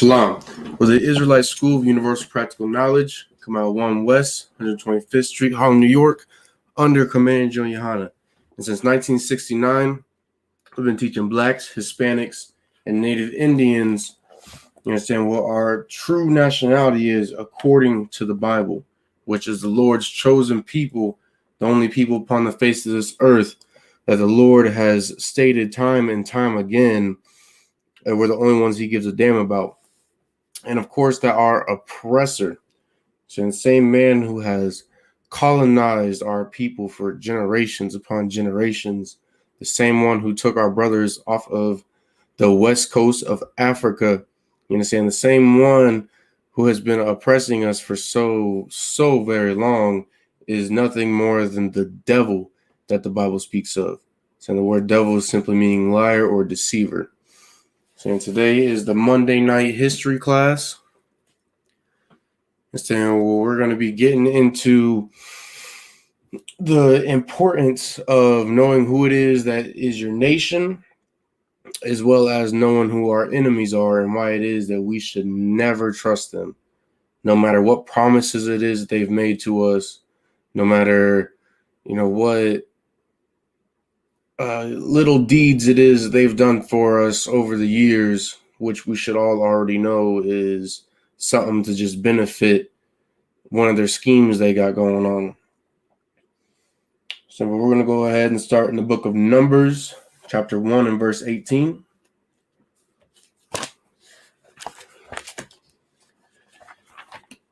SHALAM, with the Israelite School of Universal Practical Knowledge, come out 1 West, 125th Street, Harlem, New York, under command GEN.YAHANNA. And since 1969, we've been teaching Blacks, Hispanics, and Native Indians, you understand, what our true nationality is according to the Bible, which is the Lord's chosen people, the only people upon the face of this earth that the Lord has stated time and time again that we're the only ones he gives a damn about. And of course, that our oppressor, so the same man who has colonized our people for generations upon generations, the same one who took our brothers off of the west coast of Africa, you understand, the same one who has been oppressing us for so very long is nothing more than the devil that the Bible speaks of. So the word devil is simply meaning liar or deceiver. So today is the Monday night history class. And we're going to be getting into the importance of knowing who it is that is your nation, as well as knowing who our enemies are and why it is that we should never trust them, no matter what promises it is that they've made to us, no matter, what little deeds it is that they've done for us over the years, which we should all already know is something to just benefit one of their schemes they got going on. So we're going to go ahead and start in the book of Numbers, chapter 1 and verse 18.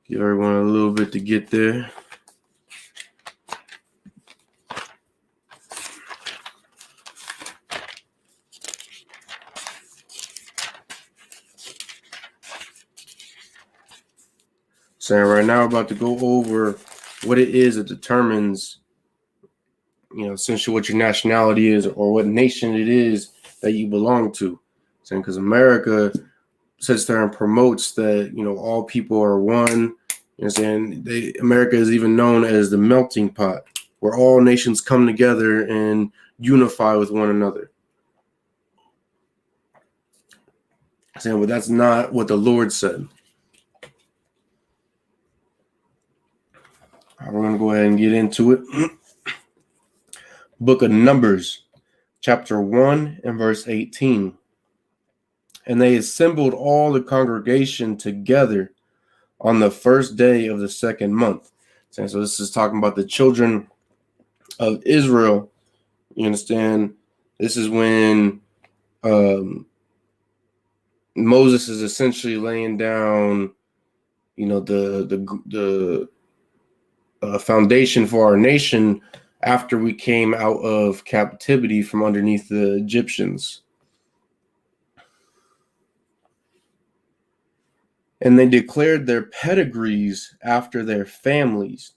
Give everyone a little bit to get there. So right now we're about to go over what it is that determines, essentially what your nationality is or what nation it is that you belong to. Because America sits there and promotes that, all people are one. America is even known as the melting pot, where all nations come together and unify with one another. But that's not what the Lord said. We're going to go ahead and get into it. Book of Numbers, chapter 1 and verse 18. And they assembled all the congregation together on the first day of the second month. So this is talking about the children of Israel. You understand? This is when Moses is essentially laying down, the foundation for our nation after we came out of captivity from underneath the Egyptians. And they declared their pedigrees after their families.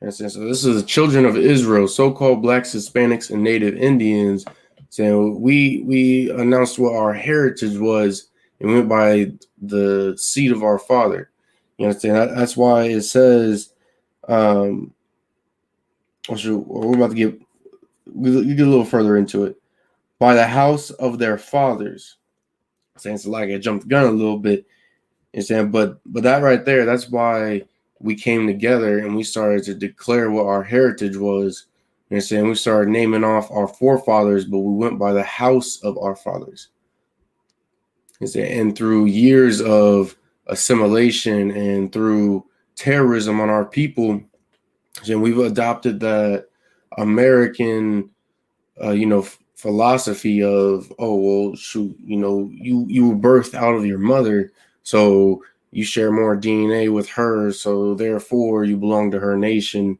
And so this is the children of Israel, so-called Blacks, Hispanics, and Native Indians. So we announced what our heritage was and went by the seed of our father. You understand? That's why it says, we're about to get a little further into it. By the house of their fathers. It's like I jumped the gun a little bit. But that right there, that's why we came together and we started to declare what our heritage was. We started naming off our forefathers, but we went by the house of our fathers. And through years of assimilation and through terrorism on our people, we've adopted that American, philosophy of, oh, well, shoot, you were birthed out of your mother, so you share more DNA with her, so therefore you belong to her nation,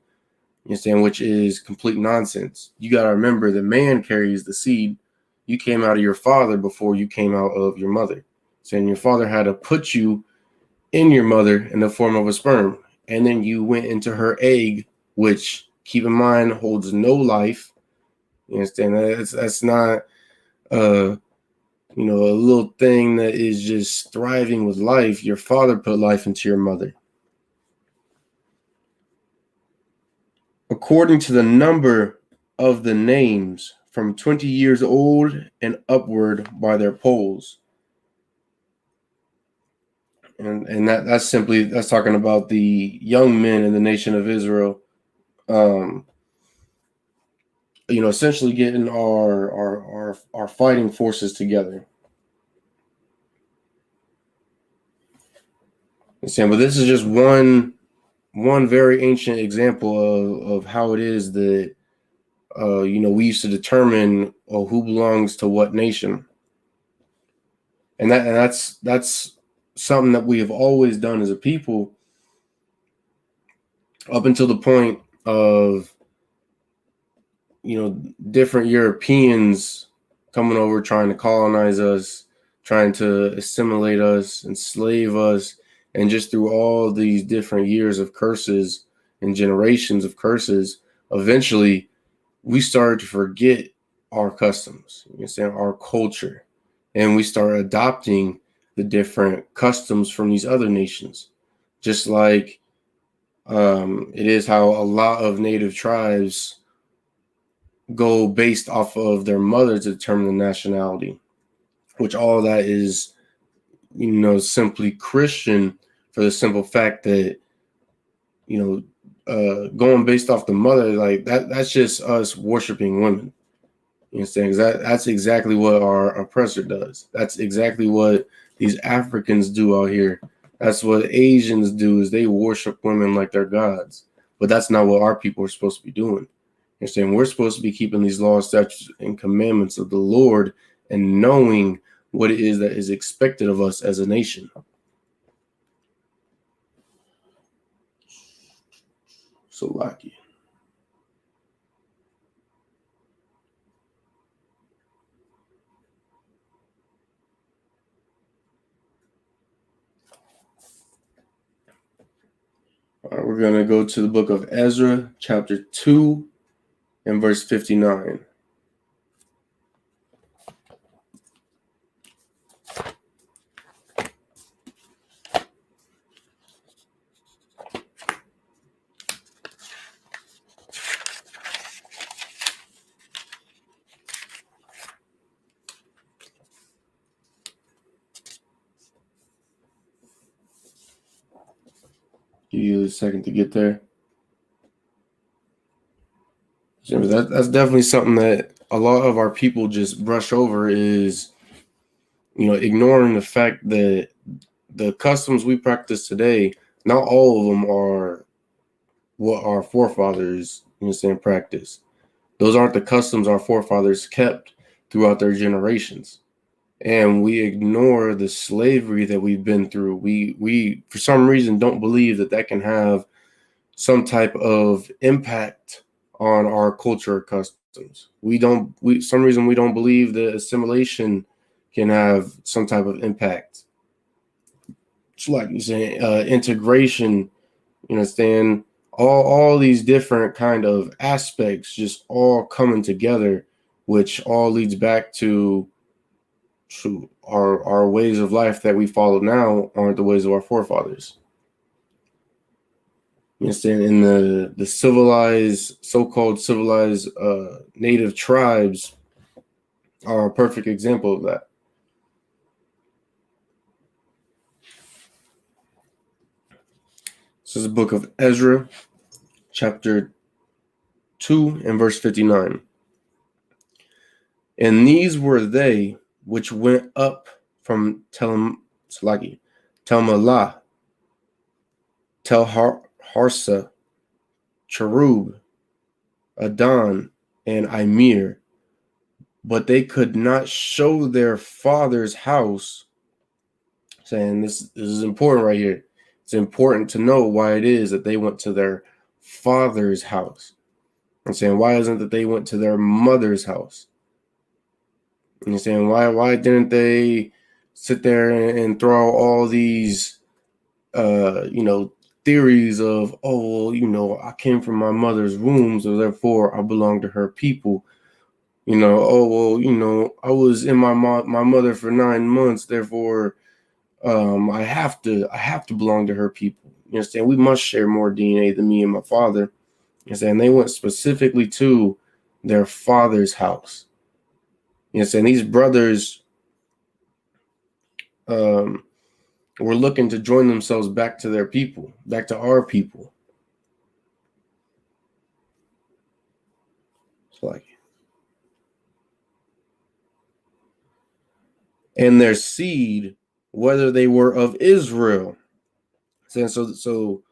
which is complete nonsense. You got to remember the man carries the seed. You came out of your father before you came out of your mother. Your father had to put you in your mother in the form of a sperm, and then you went into her egg, which, keep in mind, holds no life. You understand? That's not a little thing that is just thriving with life. Your father put life into your mother. According to the number of the names from 20 years old and upward by their polls. And that's talking about the young men in the nation of Israel, essentially getting our fighting forces together. But this is just one very ancient example of how it is that we used to determine who belongs to what nation, and that's something that we have always done as a people up until the point of different Europeans coming over, trying to colonize us, trying to assimilate us, enslave us, and just through all these different years of curses and generations of curses, eventually we started to forget our customs, our culture, and we start adopting the different customs from these other nations, just like it is how a lot of native tribes go based off of their mother to determine the nationality, which all of that is, simply Christian, for the simple fact that, going based off the mother, like that's just us worshiping women. You understand? That's exactly what our oppressor does. That's exactly what these Africans do out here. That's what Asians do, is they worship women like they're gods. But that's not what our people are supposed to be doing. You understand? We're supposed to be keeping these laws, statutes, and commandments of the Lord and knowing what it is that is expected of us as a nation. So lucky. All right, we're going to go to the book of Ezra, chapter 2, and verse 59. Give you a second to get there. That's definitely something that a lot of our people just brush over, is, ignoring the fact that the customs we practice today, not all of them are what our forefathers, practice. Those aren't the customs our forefathers kept throughout their generations. And we ignore the slavery that we've been through. We for some reason don't believe that can have some type of impact on our culture or customs. Some reason we don't believe that assimilation can have some type of impact. It's like you say, integration, understand, all these different kind of aspects just all coming together, which all leads back to our ways of life that we follow now aren't the ways of our forefathers. You understand? In the civilized, so-called civilized native tribes are a perfect example of that. This is the book of Ezra, chapter 2 and verse 59. And these were they which went up from Telmalah, Harsa, Cherub, Adon, and Imir, but they could not show their father's house. Saying this is important right here. It's important to know why it is that they went to their father's house. I'm saying, why isn't that they went to their mother's house? And you're saying, why didn't they sit there and throw out all these theories of, I came from my mother's womb, so therefore I belong to her people. I was in my mother for 9 months, therefore I have to belong to her people. You understand? We must share more DNA than me and my father. You understand? They went specifically to their father's house. You understand? These brothers were looking to join themselves back to their people, back to our people. It's like, and their seed, whether they were of Israel. So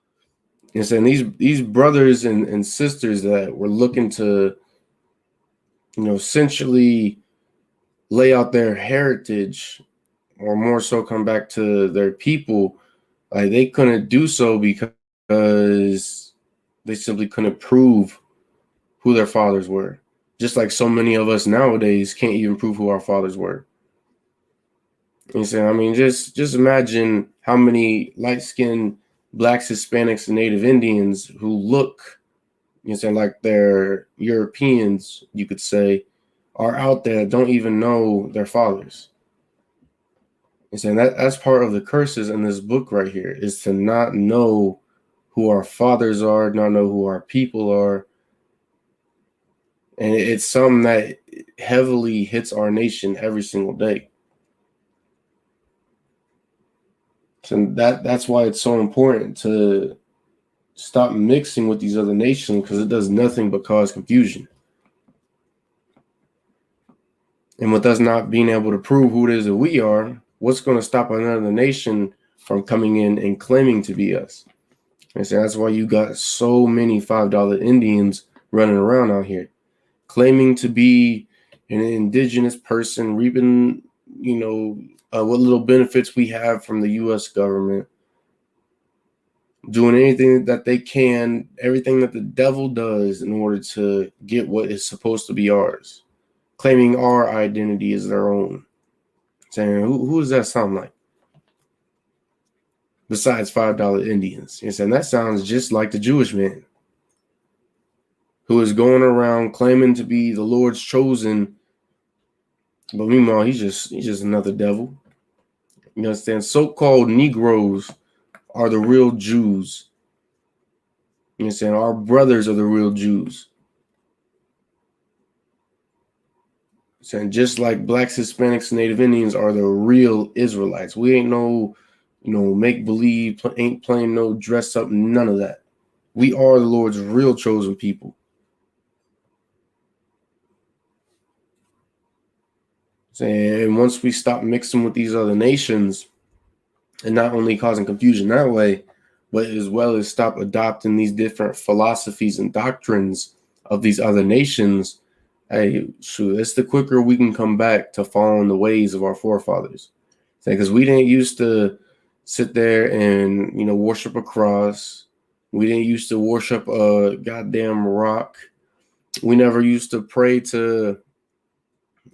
and saying these brothers and sisters that were looking to, essentially lay out their heritage, or more so come back to their people, like they couldn't do so because they simply couldn't prove who their fathers were. Just like so many of us nowadays can't even prove who our fathers were. You see, I mean, just imagine how many light-skinned blacks, Hispanics, and Native Indians who look, like they're Europeans, you could say, are out there that don't even know their fathers. And saying that's part of the curses in this book right here, is to not know who our fathers are, not know who our people are. And it's something that heavily hits our nation every single day. So that's why it's so important to stop mixing with these other nations, because it does nothing but cause confusion. And with us not being able to prove who it is that we are, what's going to stop another nation from coming in and claiming to be us? And so that's why you got so many $5 Indians running around out here, claiming to be an indigenous person, reaping, what little benefits we have from the U.S. government, doing anything that they can, everything that the devil does in order to get what is supposed to be ours, claiming our identity as their own. Saying, who does that sound like? Besides $5 Indians. And saying that sounds just like the Jewish man who is going around claiming to be the Lord's chosen, but meanwhile he's just another devil. You understand? So-called Negroes are the real Jews. You understand? Our brothers are the real Jews. Saying just like blacks, Hispanics, and Native Indians are the real Israelites. We ain't no, make believe, ain't playing no dress up, none of that. We are the Lord's real chosen people. And once we stop mixing with these other nations, and not only causing confusion that way, but as well as stop adopting these different philosophies and doctrines of these other nations, hey, shoot, it's the quicker we can come back to following the ways of our forefathers. Because we didn't used to sit there and, worship a cross. We didn't used to worship a goddamn rock. We never used to pray to,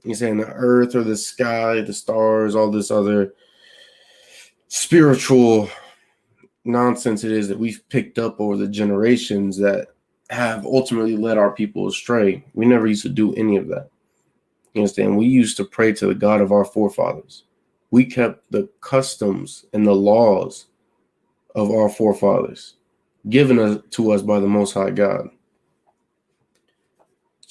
the earth or the sky, the stars, all this other spiritual nonsense it is that we've picked up over the generations that have ultimately led our people astray. We never used to do any of that. You understand? We used to pray to the God of our forefathers. We kept the customs and the laws of our forefathers given to us by the Most High God.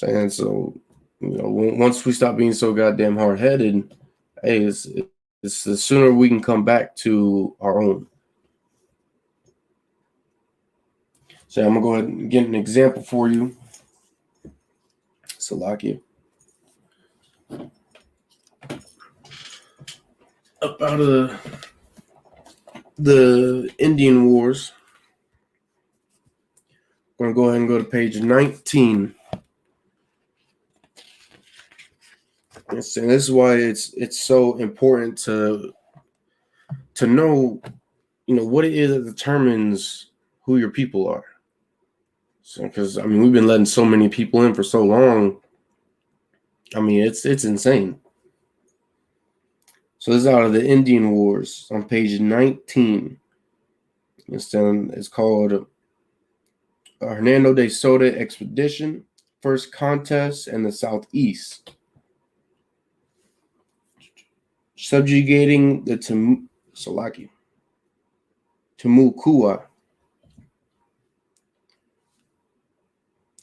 And so, once we stop being so goddamn hard-headed, hey, it's the sooner we can come back to our own. So I'm going to go ahead and get an example for you. Salakia. Up out of the Indian Wars. I'm going to go ahead and go to page 19. And this is why it's so important to know, what it is that determines who your people are. So, because we've been letting so many people in for so long. It's insane. So this is out of the Indian Wars on page 19. It's called Hernando de Soto Expedition, First Contest in the Southeast. Subjugating the Timucua.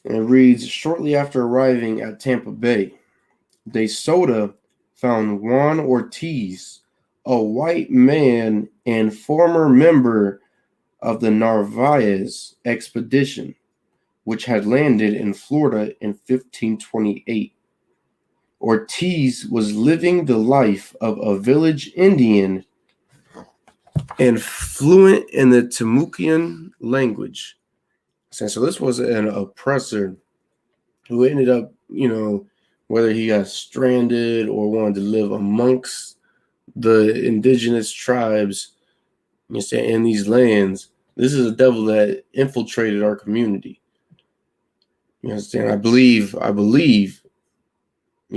And it reads, shortly after arriving at Tampa Bay, De Soto found Juan Ortiz a white man and former member of the Narvaez expedition, which had landed in Florida in 1528. Ortiz was living the life of a village Indian and fluent in the Timucuan language. So this was an oppressor who ended up, whether he got stranded or wanted to live amongst the indigenous tribes, in these lands. This is a devil that infiltrated our community. You understand? I believe, you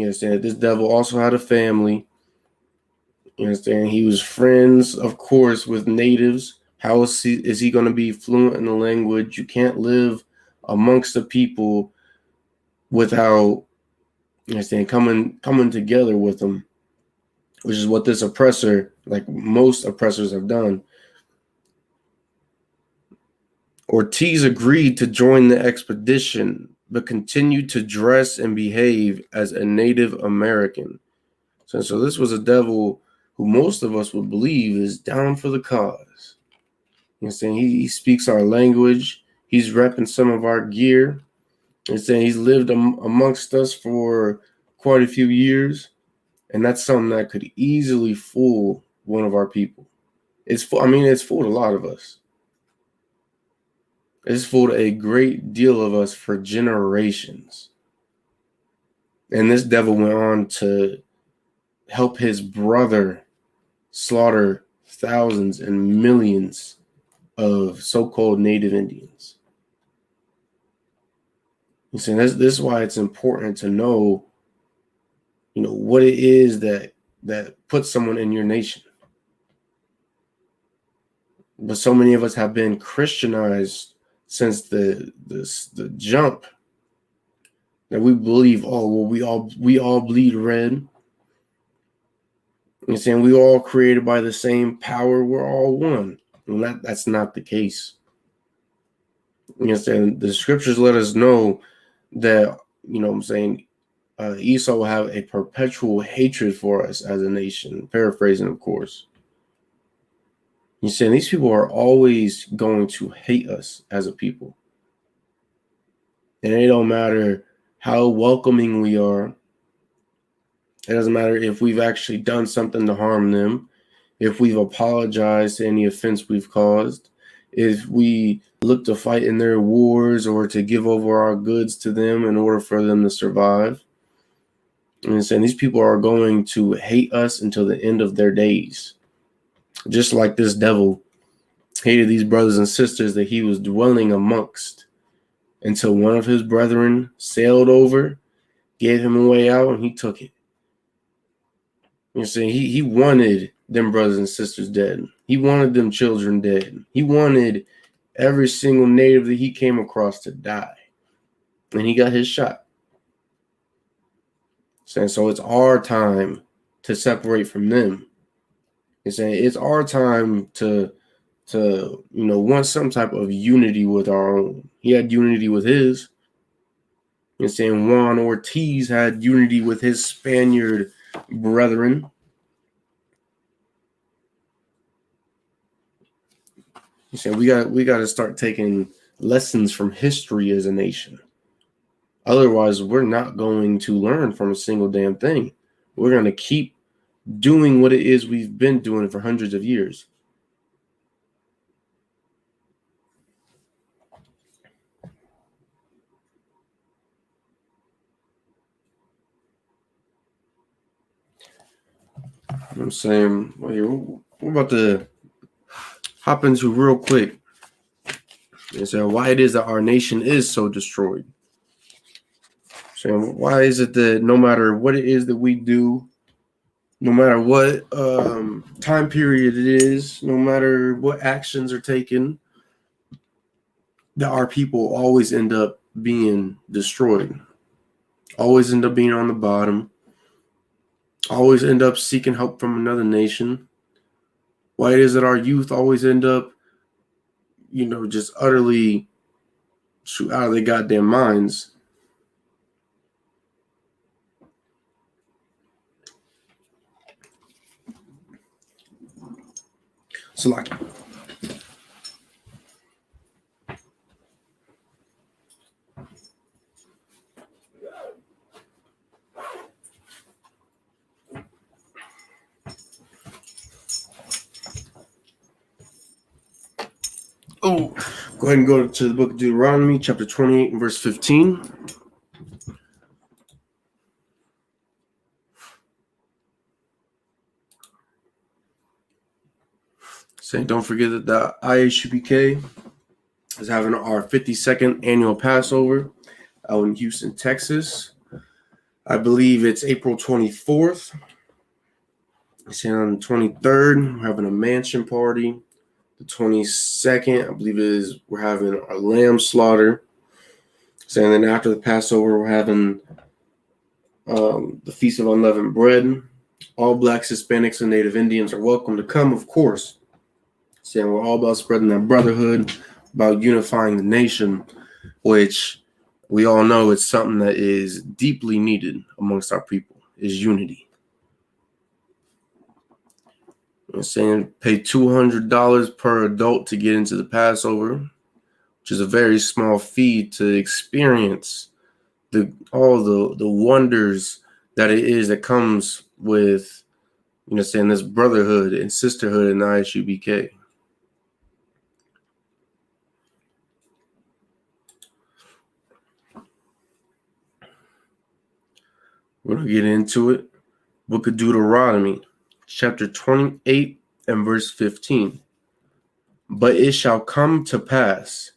understand, this devil also had a family. You understand? He was friends, of course, with natives. How is he going to be fluent in the language? You can't live amongst the people without, you understand, coming together with them, which is what this oppressor, like most oppressors, have done. Ortiz agreed to join the expedition, but continued to dress and behave as a Native American. So this was a devil who most of us would believe is down for the cause. You know what I'm saying? He speaks our language. He's repping some of our gear. And saying he's lived amongst us for quite a few years. And that's something that could easily fool one of our people. It's fooled a lot of us. It's fooled a great deal of us for generations. And this devil went on to help his brother slaughter thousands and millions of so-called Native Indians. You see, this is why it's important to know, what it is that puts someone in your nation. But so many of us have been Christianized since the jump that we believe, we all bleed red. You're saying we all created by the same power. We're all one. And that's not the case. You understand? The scriptures let us know that, Esau will have a perpetual hatred for us as a nation. Paraphrasing, of course. You're saying these people are always going to hate us as a people. And it don't matter how welcoming we are. It doesn't matter if we've actually done something to harm them, if we've apologized to any offense we've caused, if we look to fight in their wars or to give over our goods to them in order for them to survive. And saying these people are going to hate us until the end of their days. Just like this devil hated these brothers and sisters that he was dwelling amongst, until one of his brethren sailed over, gave him a way out, and he took it. You're saying he wanted them brothers and sisters dead. He wanted them children dead. He wanted every single native that he came across to die. And he got his shot. Saying so it's our time to separate from them. He's saying it's our time to want some type of unity with our own. He had unity with his. He's saying Juan Ortiz had unity with his Spaniard brethren. He said we got to start taking lessons from history as a nation. Otherwise, we're not going to learn from a single damn thing. We're going to keep doing what it is we've been doing for hundreds of years. I'm saying, we're about to hop into real quick and say why it is that our nation is so destroyed. Saying why is it that no matter what it is that we do, no matter what time period it is, no matter what actions are taken, that our people always end up being destroyed, always end up being on the bottom, always end up seeking help from another nation. Why it is that our youth always end up, just utterly out of their goddamn minds. So like, go ahead and go to the book of Deuteronomy, chapter 28 and verse 15. Saying, don't forget that the I.S.U.P.K is having our 52nd annual Passover out in Houston, Texas. I believe it's April 24th. Saying on the 23rd, we're having a mansion party. The 22nd, I believe we're having our lamb slaughter. Saying then after the Passover, we're having the Feast of Unleavened Bread. All Blacks, Hispanics, and Native Indians are welcome to come, of course. Saying we're all about spreading that brotherhood, about unifying the nation, which we all know it's something that is deeply needed amongst our people, is unity. I'm saying pay $200 per adult to get into the Passover, which is a very small fee to experience all the wonders that it is that comes with, saying this brotherhood and sisterhood in the I.S.U.P.K. We're going to get into it. Book of Deuteronomy, chapter 28 and verse 15. But it shall come to pass,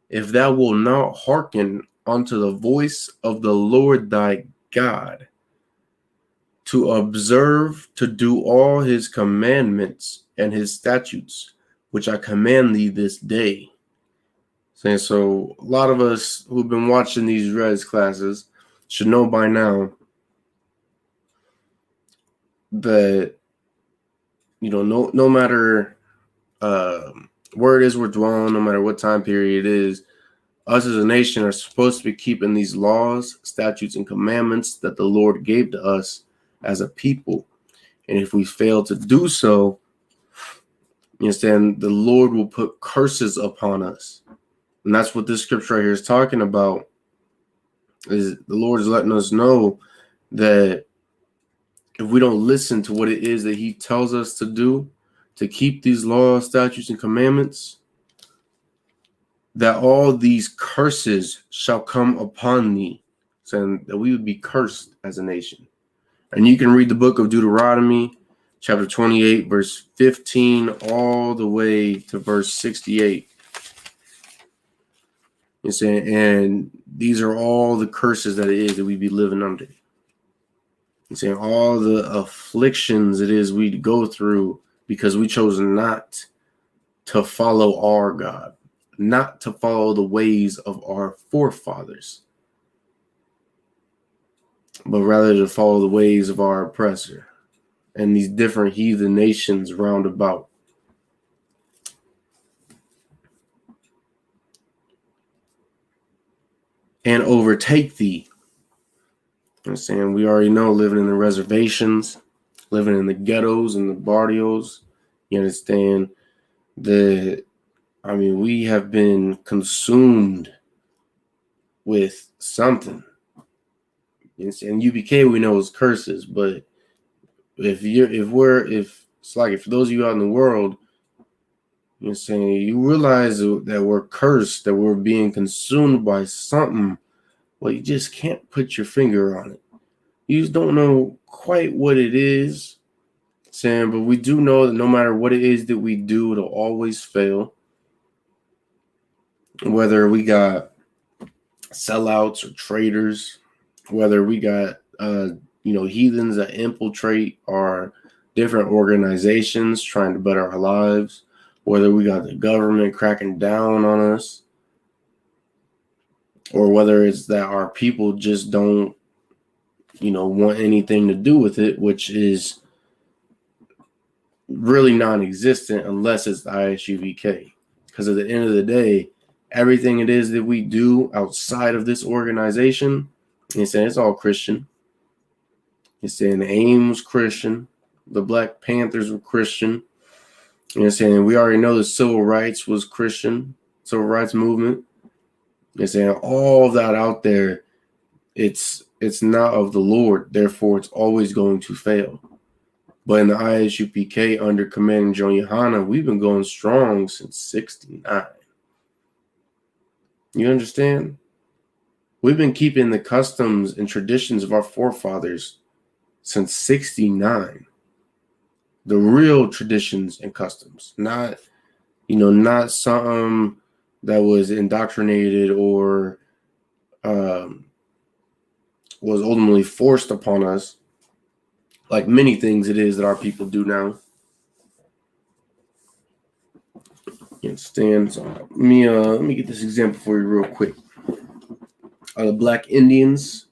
if thou wilt not hearken unto the voice of the Lord thy God, to observe to do all his commandments and his statutes, which I command thee this day. So a lot of us who've been watching these res classes should know by now that, no matter where it is we're dwelling, no matter what time period it is, us as a nation are supposed to be keeping these laws, statutes, and commandments that the Lord gave to us as a people. And if we fail to do so, the Lord will put curses upon us. And that's what this scripture right here is talking about. Is the Lord is letting us know that if we don't listen to what it is that he tells us to do, to keep these laws, statutes, and commandments, that all these curses shall come upon thee, saying that we would be cursed as a nation. And you can read the book of Deuteronomy, chapter 28, verse 15, all the way to verse 68. And these are all the curses that it is that we be living under. Saying all the afflictions it is we go through because we chose not to follow our God, not to follow the ways of our forefathers, but rather to follow the ways of our oppressor and these different heathen nations round about. And overtake thee. I'm we already know, living in the reservations, living in the ghettos and the barrios. You understand that, we have been consumed with something. And UPK we know is curses, but if it's like, for those of you out in the world, you realize that we're cursed, that we're being consumed by something. Well, you just can't put your finger on it. You just don't know quite what it is, but we do know that no matter what it is that we do, it'll always fail. Whether we got sellouts or traitors, whether we got heathens that infiltrate our different organizations trying to better our lives, whether we got the government cracking down on us, or whether it's that our people just don't want anything to do with it, which is really non-existent unless it's the I.S.U.P.K. Because at the end of the day, everything it is that we do outside of this organization, it's all Christian. It's saying the AIM was Christian, the Black Panthers were Christian, You know what I'm saying? We already know the civil rights was Christian, civil rights movement. You know what I'm saying? All of that out there, it's not of the Lord, therefore it's always going to fail. But in the I.S.U.P.K under Command GEN.YAHANNA, we've been going strong since 69. You understand? We've been keeping the customs and traditions of our forefathers since 69. The real traditions and customs, not something that was indoctrinated or was ultimately forced upon us, like many things it is that our people do now. You understand? So let me get this example for you real quick. The Black Indians,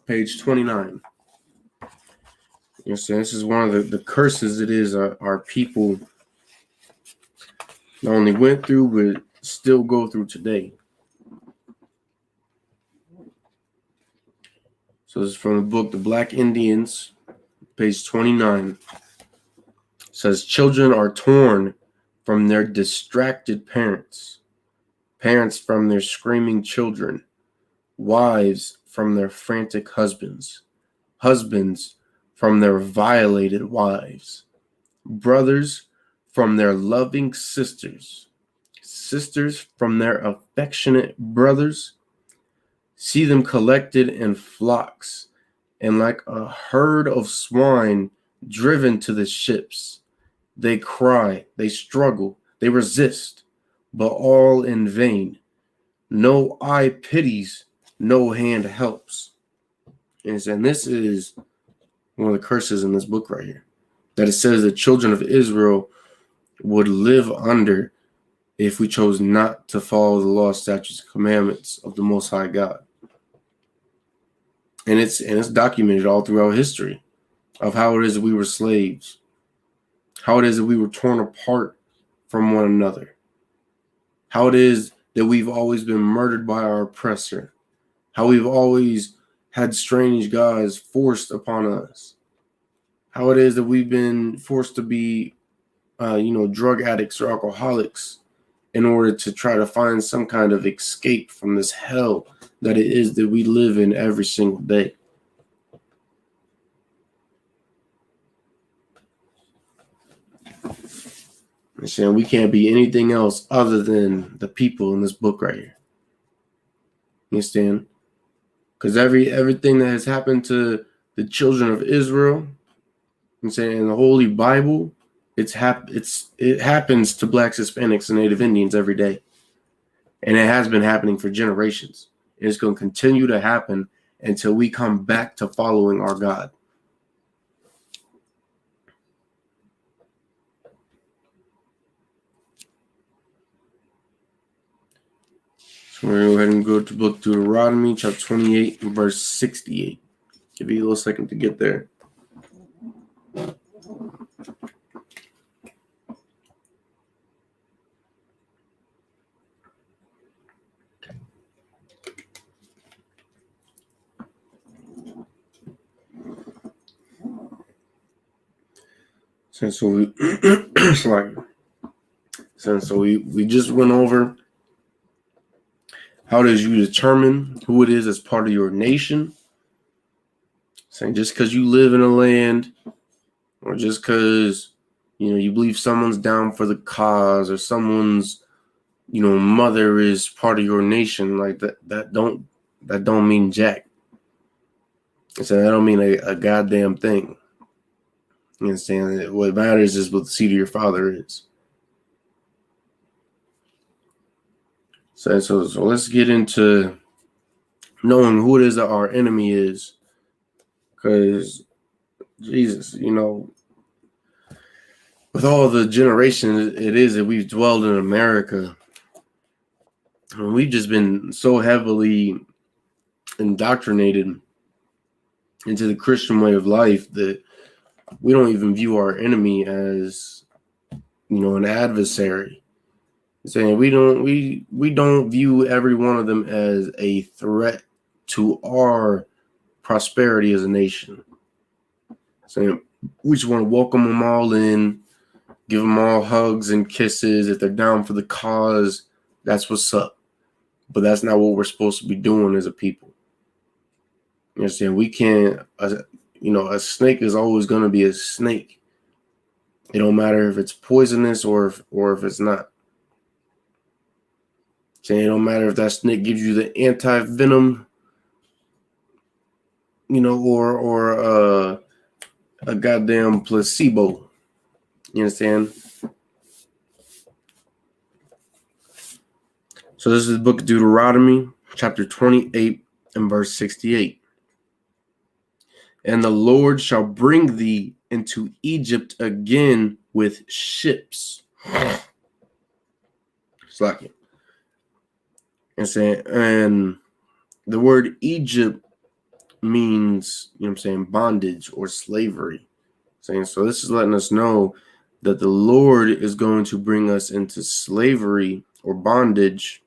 page 29. You know, so this is one of the curses it is our people not only went through but still go through today. So this is from the book The Black Indians, page 29. It says, children are torn from their distracted parents, parents from their screaming children, wives from their frantic husbands, husbands from their violated wives, brothers from their loving sisters, sisters from their affectionate brothers. See them collected in flocks, and like a herd of swine driven to the ships. They cry, they struggle, they resist, but all in vain. No eye pities, no hand helps. And this is one of the curses in this book right here, that it says the children of Israel would live under if we chose not to follow the law, statutes, and commandments of the Most High God. And it's documented all throughout history of how it is that we were slaves, how it is that we were torn apart from one another, how it is that we've always been murdered by our oppressor, how we've always had strange gods forced upon us, how it is that we've been forced to be, drug addicts or alcoholics in order to try to find some kind of escape from this hell that it is that we live in every single day. I'm saying we can't be anything else other than the people in this book right here. You understand? Because everything that has happened to the children of Israel, I'm saying in the Holy Bible, it happens to blacks, Hispanics, and Native Indians every day. And it has been happening for generations. And it's going to continue to happen until we come back to following our God. So we're going to go ahead and go to book Deuteronomy, chapter 28, and verse 68. Give you a little second to get there. So we just went over how does you determine who it is as part of your nation. Saying just because you live in a land, or just because you believe someone's down for the cause, or someone's mother is part of your nation, like that don't mean jack. So that don't mean a goddamn thing. You understand? What matters is what the seed of your father is. So let's get into knowing who it is that our enemy is. Because, Jesus, with all the generations it is that we've dwelled in America, we've just been so heavily indoctrinated into the Christian way of life that we don't even view our enemy as, an adversary. Saying we don't view every one of them as a threat to our prosperity as a nation. Saying we just want to welcome them all in, give them all hugs and kisses. If they're down for the cause, that's what's up. But that's not what we're supposed to be doing as a people. You understand? We can't, a snake is always going to be a snake. It don't matter if it's poisonous or if it's not. Saying it don't matter if that snake gives you the anti-venom, or a goddamn placebo. You understand? So this is the book of Deuteronomy, chapter 28 and verse 68. And the Lord shall bring thee into Egypt again with ships. It's like it. And the word Egypt means, bondage or slavery. So this is letting us know that the Lord is going to bring us into slavery or bondage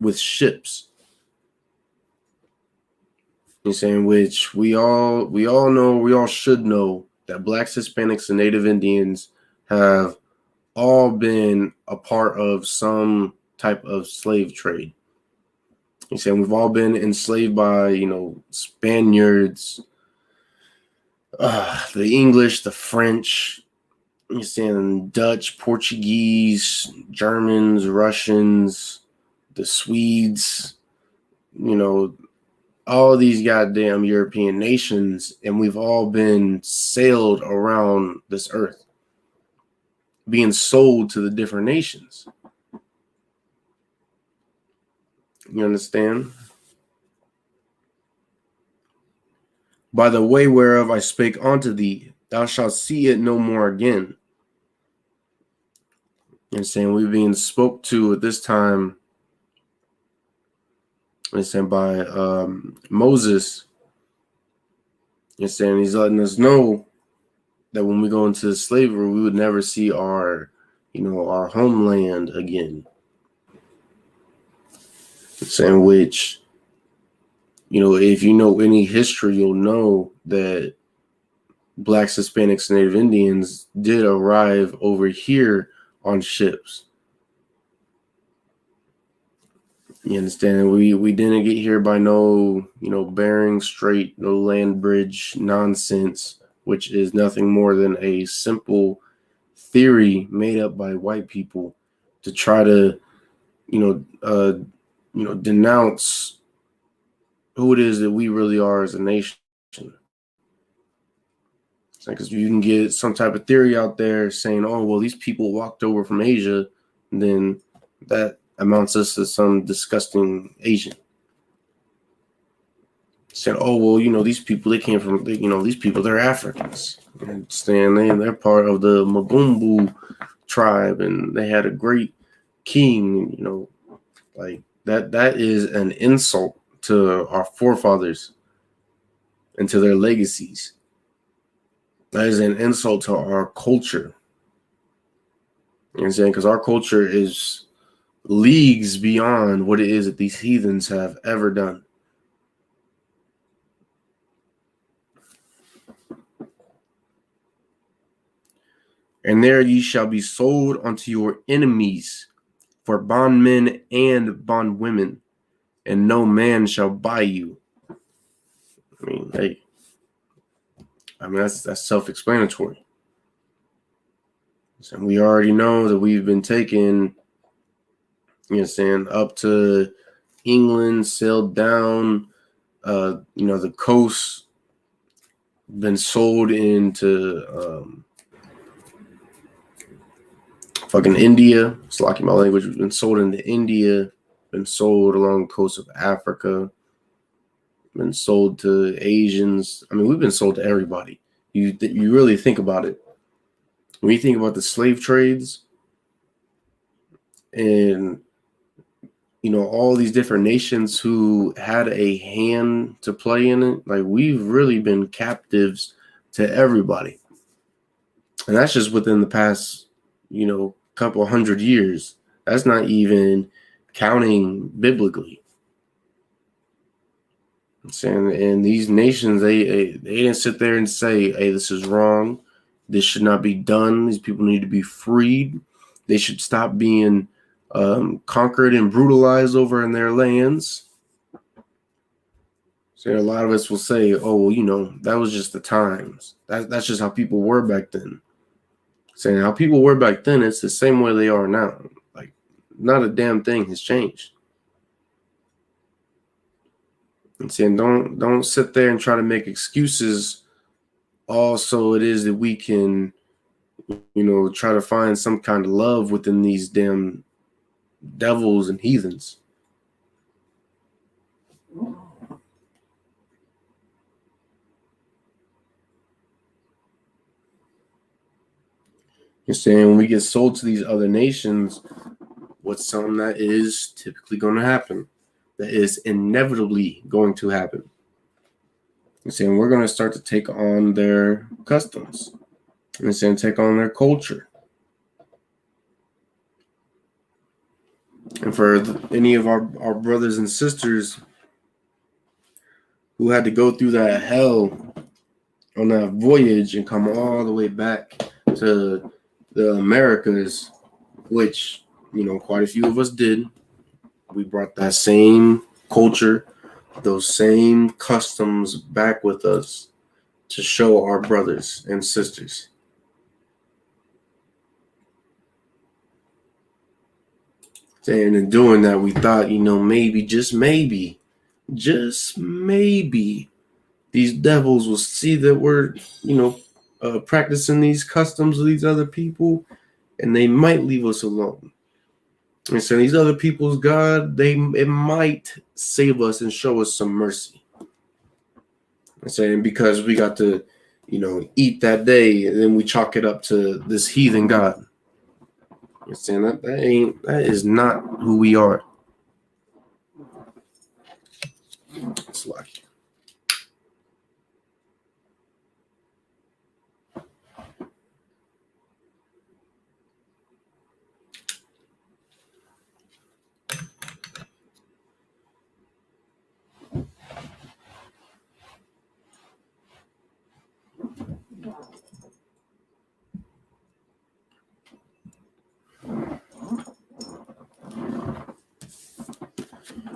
with ships. Which we all should know that Blacks, Hispanics, and Native Indians have all been a part of some type of slave trade. We've all been enslaved by, Spaniards, the English, the French, Dutch, Portuguese, Germans, Russians, the Swedes, all these goddamn European nations, and we've all been sailed around this earth, being sold to the different nations. You understand? By the way whereof I spake unto thee, thou shalt see it no more again. We're being spoke to at this time, by Moses. He's letting us know that when we go into slavery, we would never see our homeland again. Which, if you know any history, you'll know that Blacks, Hispanics, and Native Indians did arrive over here on ships. You understand? We didn't get here by no, Bering Strait, no land bridge nonsense, which is nothing more than a simple theory made up by white people to try to, denounce who it is that we really are as a nation. Because you can get some type of theory out there saying, oh, well, these people walked over from Asia, and then that amounts us to some disgusting Asian. Said, oh, well, these people, they came from, these people, they're Africans. And they're part of the Mabumbu tribe, and they had a great king, like that is an insult to our forefathers and to their legacies. That is an insult to our culture. You know what I'm saying? Because our culture is leagues beyond what it is that these heathens have ever done. And there ye shall be sold unto your enemies for bondmen and bondwomen, and no man shall buy you. That's self-explanatory. So we already know that we've been taken, up to England, sailed down, the coast, been sold into fucking India. It's locking my language. We've been sold into India, been sold along the coast of Africa, been sold to Asians. We've been sold to everybody. You really think about it. When you think about the slave trades and, all these different nations who had a hand to play in it, like, we've really been captives to everybody. And that's just within the past, couple hundred years. That's not even counting biblically. And these nations, they didn't sit there and say, hey, this is wrong. This should not be done. These people need to be freed. They should stop being conquered and brutalized over in their lands. So a lot of us will say, oh, well, you know, that was just the times. That's just how people were back then. Saying how people were back then, it's the same way they are now. Like, not a damn thing has changed. And saying don't sit there and try to make excuses. Also, it is that we can, you know, try to find some kind of love within these damn devils and heathens. You're saying when we get sold to these other nations, what's something that is typically going to happen, that is inevitably going to happen. You're saying we're going to start to take on their customs. You're saying take on their culture. And for any of our brothers and sisters who had to go through that hell on that voyage and come all the way back to the Americas, which, you know, quite a few of us did. We brought that same culture, those same customs back with us to show our brothers and sisters. And in doing that, we thought, you know, maybe, just maybe, these devils will see that we're, you know, practicing these customs of these other people, and they might leave us alone. And so these other people's God, it might save us and show us some mercy. I'm saying because we got to, you know, eat that day, and then we chalk it up to this heathen God. I'm saying that is not who we are. It's like.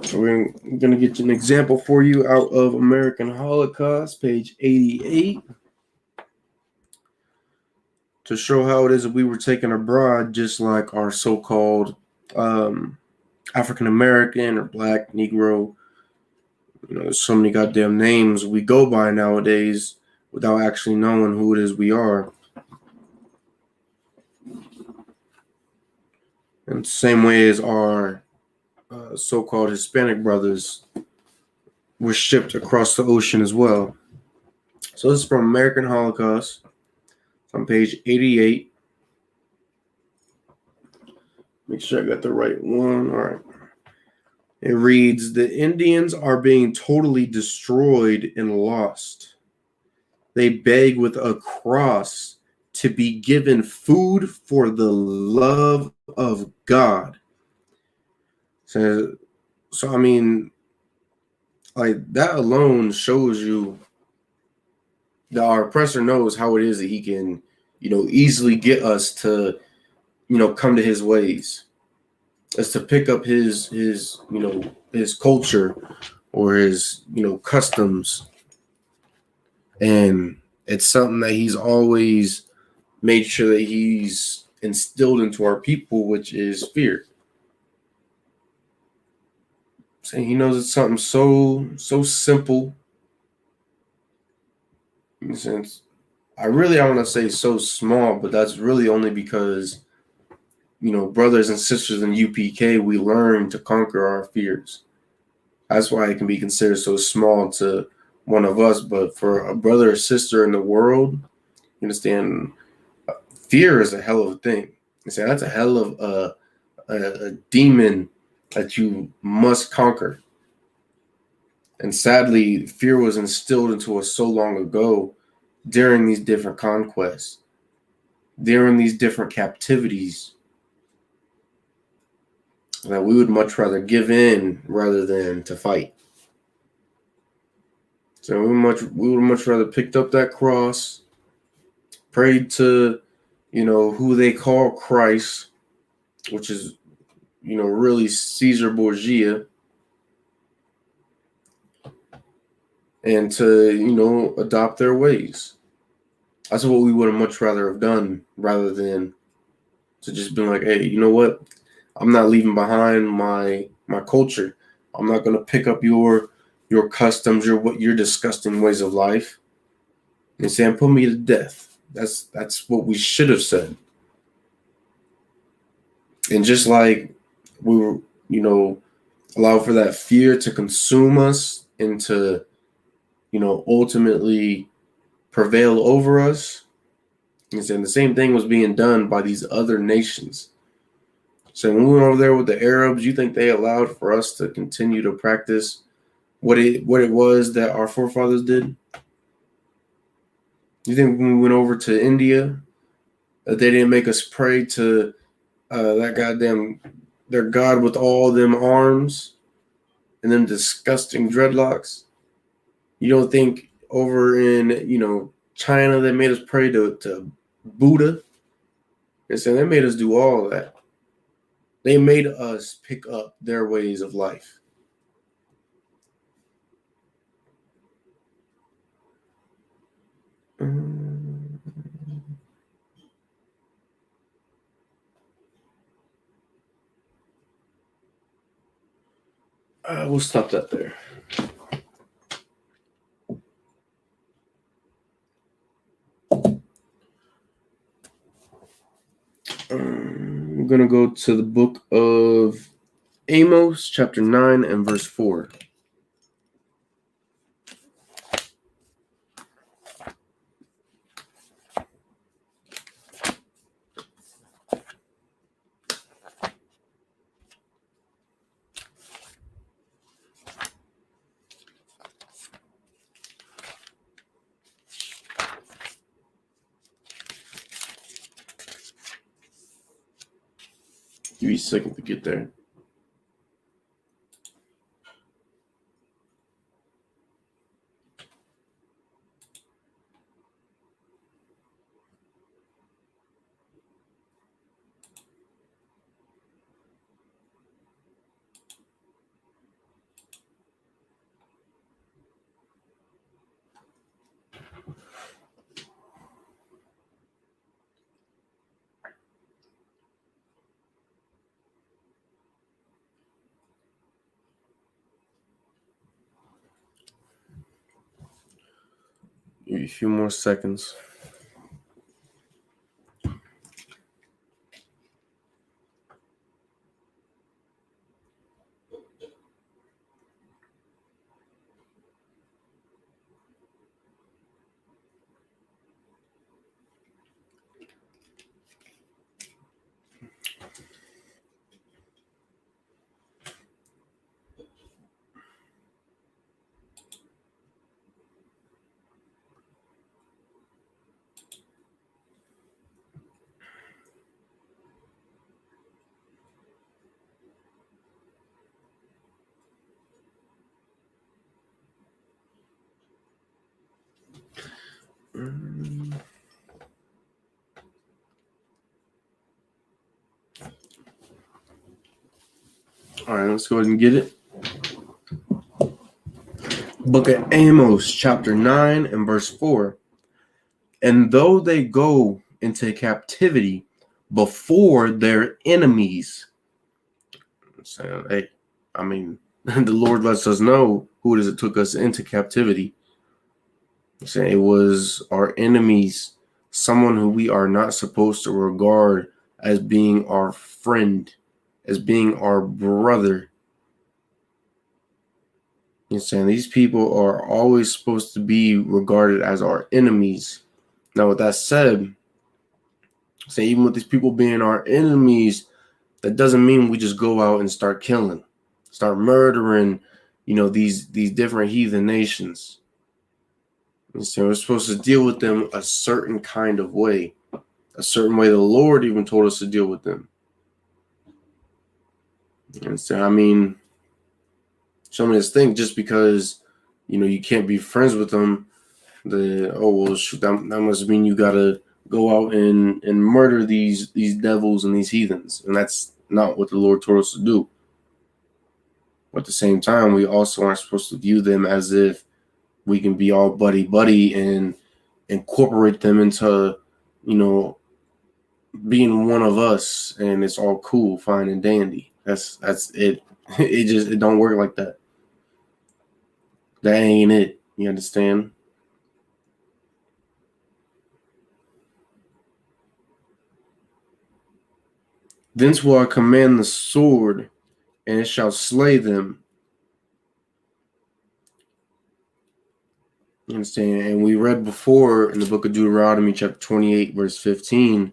So we're going to get an example for you out of American Holocaust, page 88, to show how it is that we were taken abroad, just like our so-called African American or Black, Negro. You know, there's so many goddamn names we go by nowadays without actually knowing who it is we are. And the same way as our so-called Hispanic brothers were shipped across the ocean as well. So this is from American Holocaust on page 88. Make sure I got the right one. All right. It reads, the Indians are being totally destroyed and lost. They beg with a cross to be given food for the love of God. So I mean, like, that alone shows you that our oppressor knows how it is that he can, you know, easily get us to, you know, come to his ways, as to pick up his you know, his culture or his, you know, customs. And it's something that he's always made sure that he's instilled into our people, which is fear. So he knows it's something so simple. In a sense, I want to say so small, but that's really only because, you know, brothers and sisters in UPK, we learn to conquer our fears. That's why it can be considered so small to one of us. But for a brother or sister in the world, you understand, fear is a hell of a thing. You say that's a hell of a demon that you must conquer. And sadly, fear was instilled into us so long ago during these different conquests, during these different captivities, that we would much rather give in rather than to fight. So we would much rather picked up that cross prayed to, who they call Christ, which is, really Caesar Borgia, and to, adopt their ways. That's what we would have much rather have done, rather than to just be like, hey, you know what? I'm not leaving behind my culture. I'm not gonna pick up your customs, your disgusting ways of life, and saying, put me to death. That's what we should have said. And just like we were, allow for that fear to consume us and to, ultimately prevail over us. And saying the same thing was being done by these other nations. So when we went over there with the Arabs, you think they allowed for us to continue to practice what it was that our forefathers did? You think when we went over to India that they didn't make us pray to that goddamn their god with all them arms and them disgusting dreadlocks? You don't think over in China they made us pray to Buddha? And so they made us do all of that. They made us pick up their ways of life. We'll stop that there. I'm going to go to the book of Amos, chapter 9 and verse 4. Give me a second to get there. Give me a few more seconds. All right, let's go ahead and get it. Book of Amos, chapter 9 and verse 4. And though they go into captivity before their enemies, saying, hey, I mean, the Lord lets us know who it is that took us into captivity. Saying it was our enemies, someone who we are not supposed to regard as being our friend, as being our brother. You're saying these people are always supposed to be regarded as our enemies. Now, with that said, say even with these people being our enemies, that doesn't mean we just go out and start killing, start murdering, these different heathen nations. And so we're supposed to deal with them a certain kind of way, a certain way the Lord even told us to deal with them. And so, I mean, some of this thing, just because, you can't be friends with them, well, shoot, that must mean you got to go out and murder these devils and these heathens. And that's not what the Lord told us to do. But at the same time, we also aren't supposed to view them as if we can be all buddy and incorporate them into, being one of us, and it's all cool, fine, and dandy. That's it. It don't work like that. That ain't it. You understand? Thence will I command the sword, and it shall slay them. You understand? And we read before in the book of Deuteronomy, chapter 28, verse 15,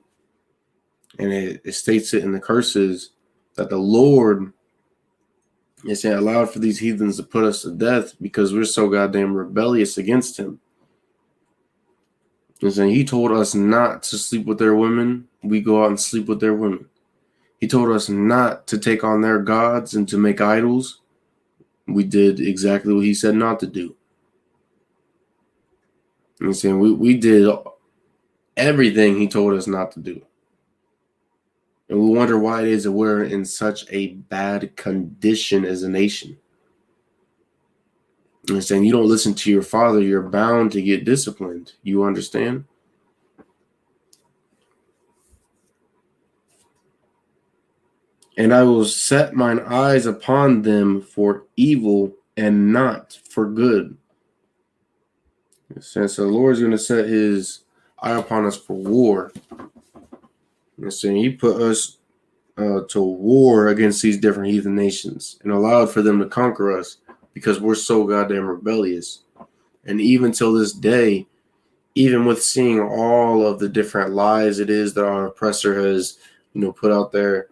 and it states it in the curses that the Lord is saying allowed for these heathens to put us to death because we're so goddamn rebellious against him. And saying he told us not to sleep with their women. We go out and sleep with their women. He told us not to take on their gods and to make idols. We did exactly what he said not to do. And saying we did everything he told us not to do. And we wonder why it is that we're in such a bad condition as a nation. And saying you don't listen to your father, you're bound to get disciplined. You understand? And I will set mine eyes upon them for evil and not for good. Since the Lord is going to set his eye upon us for war. And saying he put us to war against these different heathen nations and allowed for them to conquer us because we're so goddamn rebellious. And even till this day, even with seeing all of the different lies it is that our oppressor has, put out there,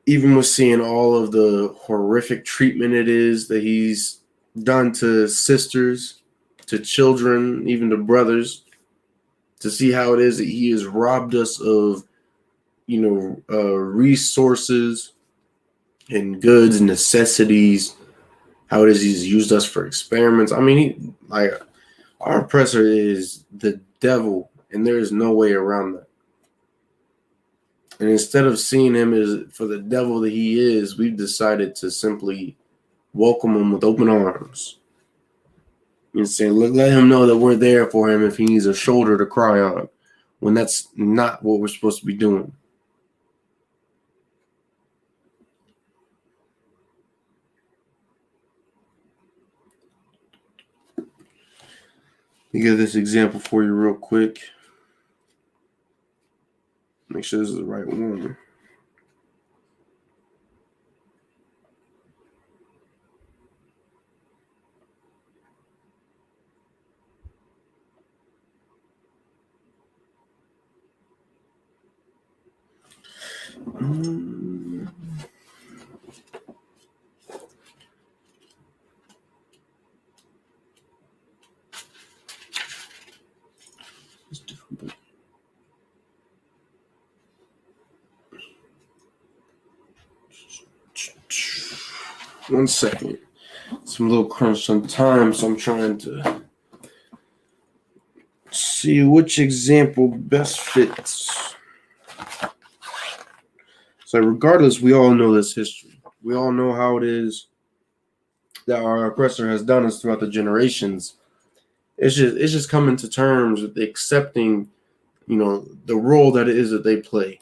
even with seeing all of the horrific treatment it is that he's done to sisters, to children, even to brothers, to see how it is that he has robbed us of, resources and goods and necessities, how it is he's used us for experiments. I mean, our oppressor is the devil, and there is no way around that. And instead of seeing him as for the devil that he is, we've decided to simply welcome him with open arms. And say, let him know that we're there for him if he needs a shoulder to cry on, when that's not what we're supposed to be doing. Let me give this example for you real quick. Make sure this is the right one. One second. Some little crunch on time, so I'm trying to see which example best fits. So regardless, we all know this history. We all know how it is that our oppressor has done us throughout the generations. It's just coming to terms with accepting, the role that it is that they play.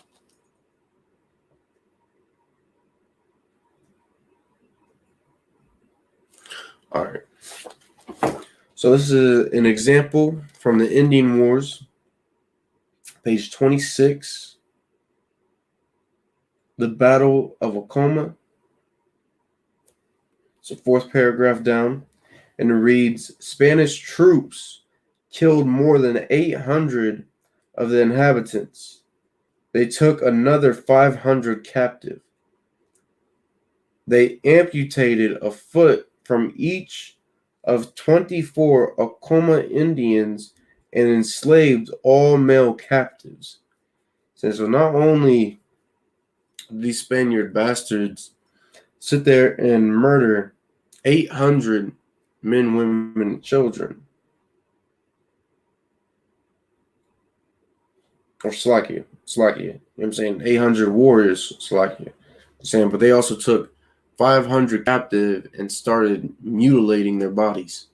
All right. So this is an example from the Indian Wars, page 26. The Battle of Okoma. It's the fourth paragraph down, and it reads, Spanish troops killed more than 800 of the inhabitants. They took another 500 captive. They amputated a foot from each of 24 Okoma Indians and enslaved all male captives. So not only these Spaniard bastards sit there and murder 800 men, women, and children, or Slovakia. You know what I'm saying? 800 warriors, Slovakia. I'm saying, but they also took 500 captive and started mutilating their bodies.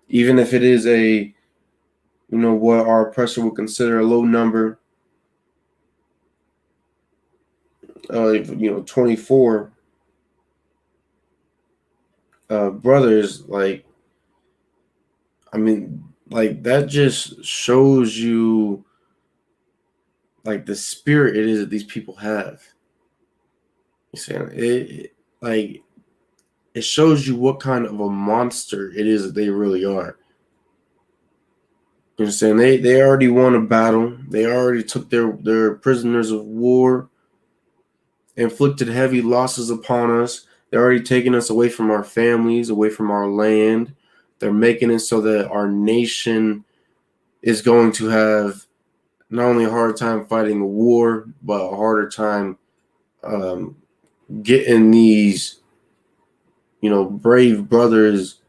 Even if it is what our oppressor would consider a low number, 24 brothers, that just shows you, the spirit it is that these people have. You see, it shows you what kind of a monster it is that they really are. You understand? They already won a battle. They already took their prisoners of war, inflicted heavy losses upon us. They're already taking us away from our families, away from our land. They're making it so that our nation is going to have not only a hard time fighting a war, but a harder time getting these, brave brothers,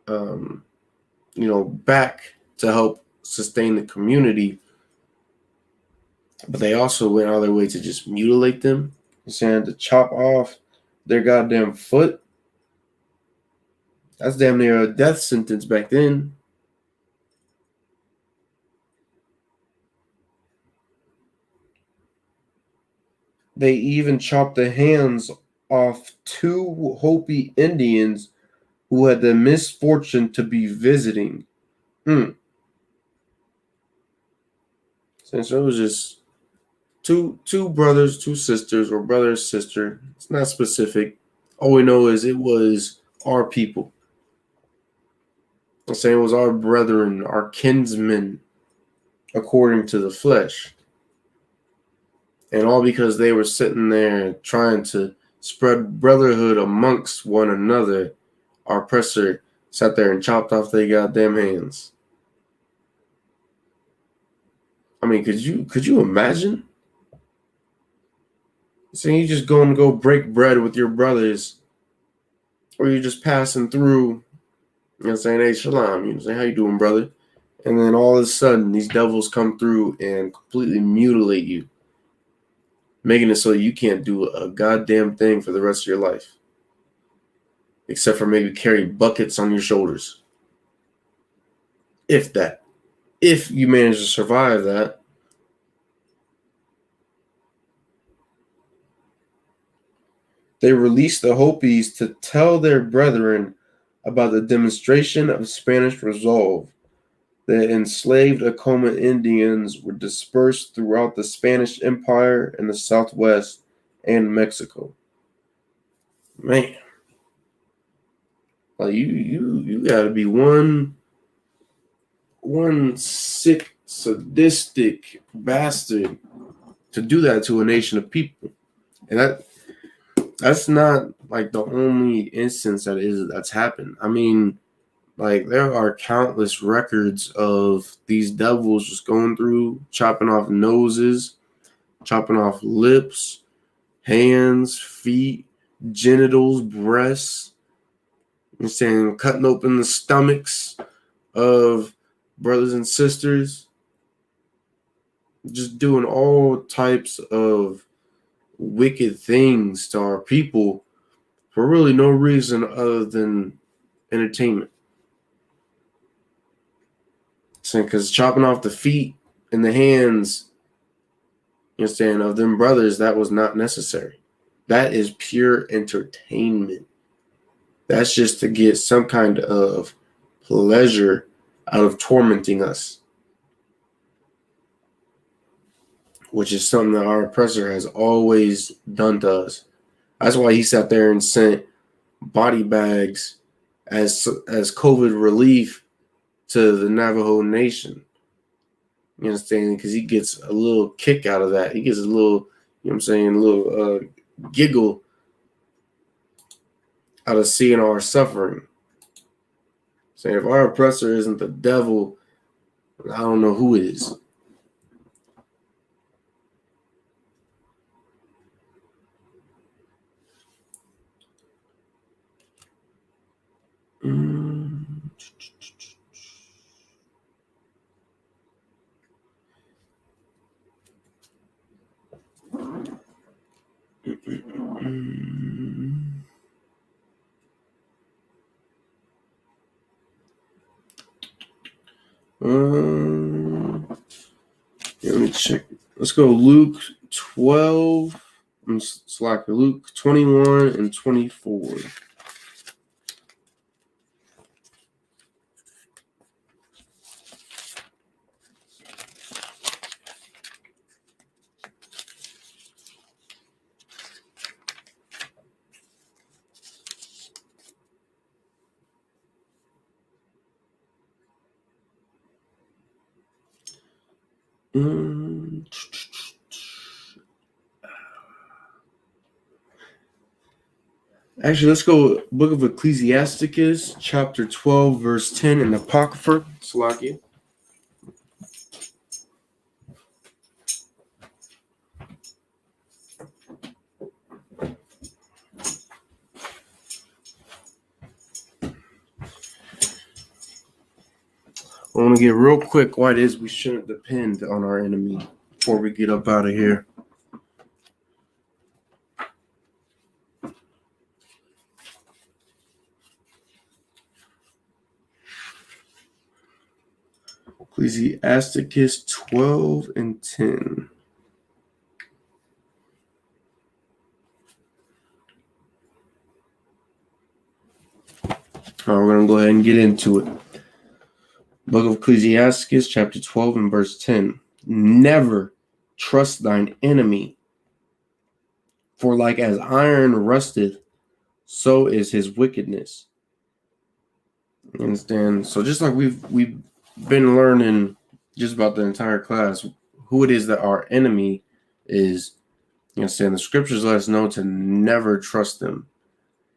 back to help sustain the community. But they also went out of their way to just mutilate them. You're saying to chop off their goddamn foot. That's damn near a death sentence back then. They even chopped the hands off 2 Hopi Indians who had the misfortune to be visiting. Since it was just two brothers, 2 sisters, or brother sister. It's not specific. All we know is it was our people. I'm saying it was our brethren, our kinsmen, according to the flesh. And all because they were sitting there trying to spread brotherhood amongst one another, our oppressor sat there and chopped off their goddamn hands. I mean, could you imagine? So you just go break bread with your brothers, or you're just passing through, saying, hey, shalom, saying, how you doing, brother? And then all of a sudden, these devils come through and completely mutilate you, making it so you can't do a goddamn thing for the rest of your life, except for maybe carry buckets on your shoulders. If that. If you manage to survive that. They released the Hopis to tell their brethren about the demonstration of Spanish resolve. The enslaved Acoma Indians were dispersed throughout the Spanish Empire in the Southwest and Mexico. Man, you gotta be one sick, sadistic bastard to do that to a nation of people. And that's not the only instance that's happened. I mean, there are countless records of these devils just going through, chopping off noses, chopping off lips, hands, feet, genitals, breasts. I'm saying cutting open the stomachs of brothers and sisters, just doing all types of wicked things to our people for really no reason other than entertainment. Because chopping off the feet and the hands, of them brothers, that was not necessary. That is pure entertainment. That's just to get some kind of pleasure out of tormenting us, which is something that our oppressor has always done to us. That's why he sat there and sent body bags as COVID relief to the Navajo Nation. You understand? Because he gets a little kick out of that. He gets a little, a little giggle out of seeing our suffering. Saying if our oppressor isn't the devil, I don't know who is. Let me check. Let's go Luke 12. Luke 21 and 24. Actually, let's go Book of Ecclesiasticus, chapter 12, verse 10 in the Apocrypha. Salakia. I want to get real quick why it is we shouldn't depend on our enemy before we get up out of here. Ecclesiasticus 12 and 10. All right, we're going to go ahead and get into it. Book of Ecclesiasticus, chapter 12 and verse 10. Never trust thine enemy, for like as iron rusteth, so is his wickedness. You understand? So just like we've been learning just about the entire class, who it is that our enemy is, you understand? The scriptures let us know to never trust them.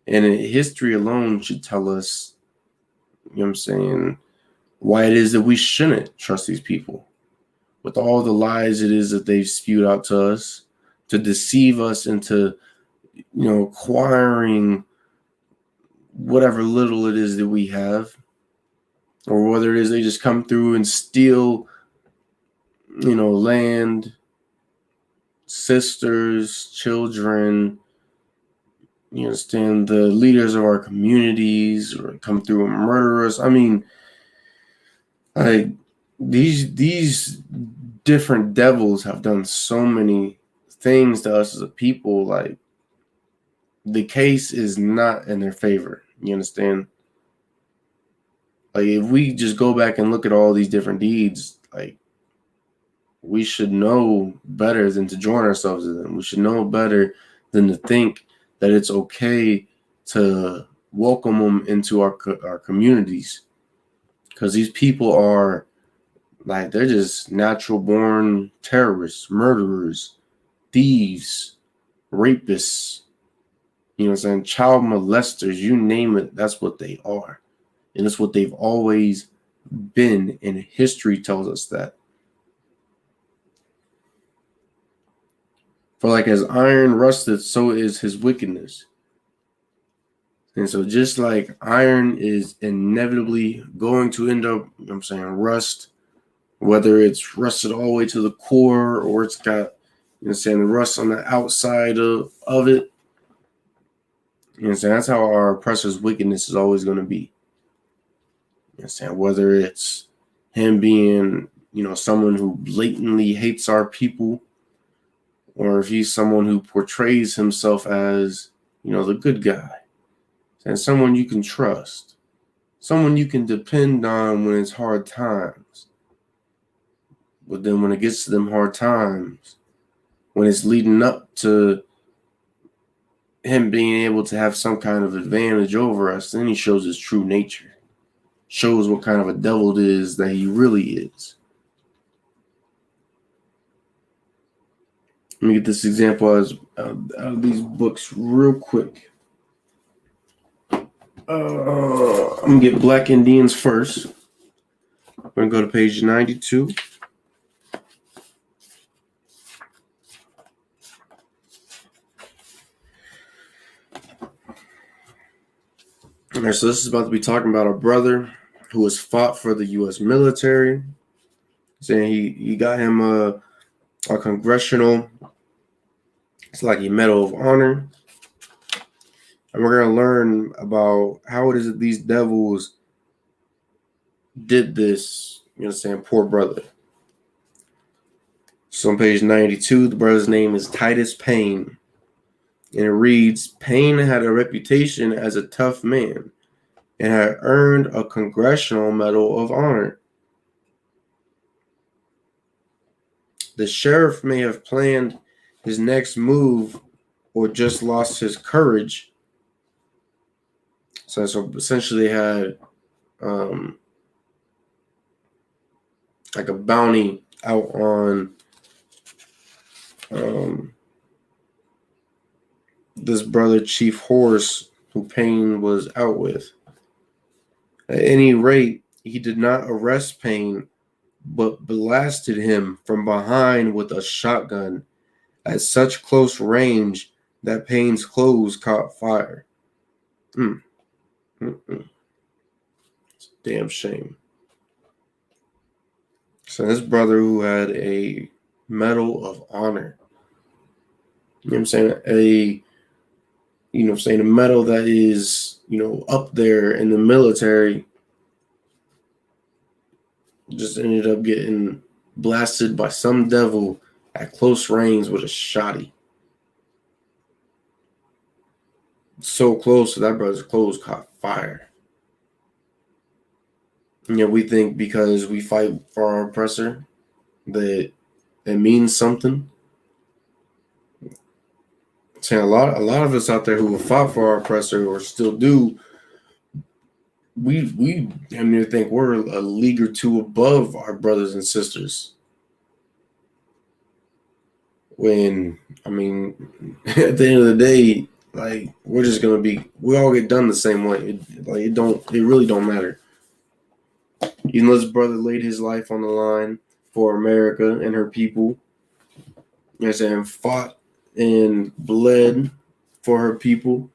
And history alone should tell us, you know what I'm saying, why it is that we shouldn't trust these people. With all the lies it is that they've spewed out to us, to deceive us into, you know, acquiring whatever little it is that we have, or whether it is they just come through and steal, you know, land, sisters, children, you understand, the leaders of our communities, or come through and murder us. I mean, like these different devils have done so many things to us as a people. Like, the case is not in their favor. You understand? Like, if we just go back and look at all these different deeds, like, we should know better than to join ourselves to them. We should know better than to think that it's okay to welcome them into our communities, because these people are, like, they're just natural born terrorists, murderers, thieves, rapists, you know what I'm saying, child molesters, you name it, that's what they are. And it's what they've always been, and history tells us that. For like as iron rusted, so is his wickedness. And so just like iron is inevitably going to end up, you know what I'm saying, rust, whether it's rusted all the way to the core, or it's got, you know what I'm saying, the rust on the outside of it. You know what I'm saying? That's how our oppressor's wickedness is always going to be. You know what I'm saying? Whether it's him being, you know, someone who blatantly hates our people, or if he's someone who portrays himself as, you know, the good guy, and someone you can trust, someone you can depend on when it's hard times. But then when it gets to them hard times, when it's leading up to him being able to have some kind of advantage over us, then he shows his true nature, shows what kind of a devil it is that he really is. Let me get this example out of these books real quick. I'm going to get Black Indians first. I'm going to go to page 92. All right, so this is about to be talking about a brother who has fought for the U.S. military. Saying he got him a congressional, it's like a Medal of Honor. And we're going to learn about how it is that these devils did this You know what I'm saying? Poor brother. So on page 92, the brother's name is Titus Payne. And it reads, Payne had a reputation as a tough man and had earned a Congressional Medal of Honor. The sheriff may have planned his next move or just lost his courage. So essentially they had like a bounty out on this brother Chief Horse who Payne was out with. At any rate, he did not arrest Payne, but blasted him from behind with a shotgun at such close range that Payne's clothes caught fire. It's a damn shame. So this brother who had a Medal of Honor, you know what I'm saying? A medal that is, up there in the military, just ended up getting blasted by some devil at close range with a shotty. So close that brother's clothes caught fire. We think because we fight for our oppressor that it means something. Saying a lot of us out there who have fought for our oppressor or still do, we damn near think we're a league or two above our brothers and sisters. When, at the end of the day, like, we're just gonna we all get done the same way. It really don't matter. Even though his brother laid his life on the line for America and her people, and fought and bled for her people,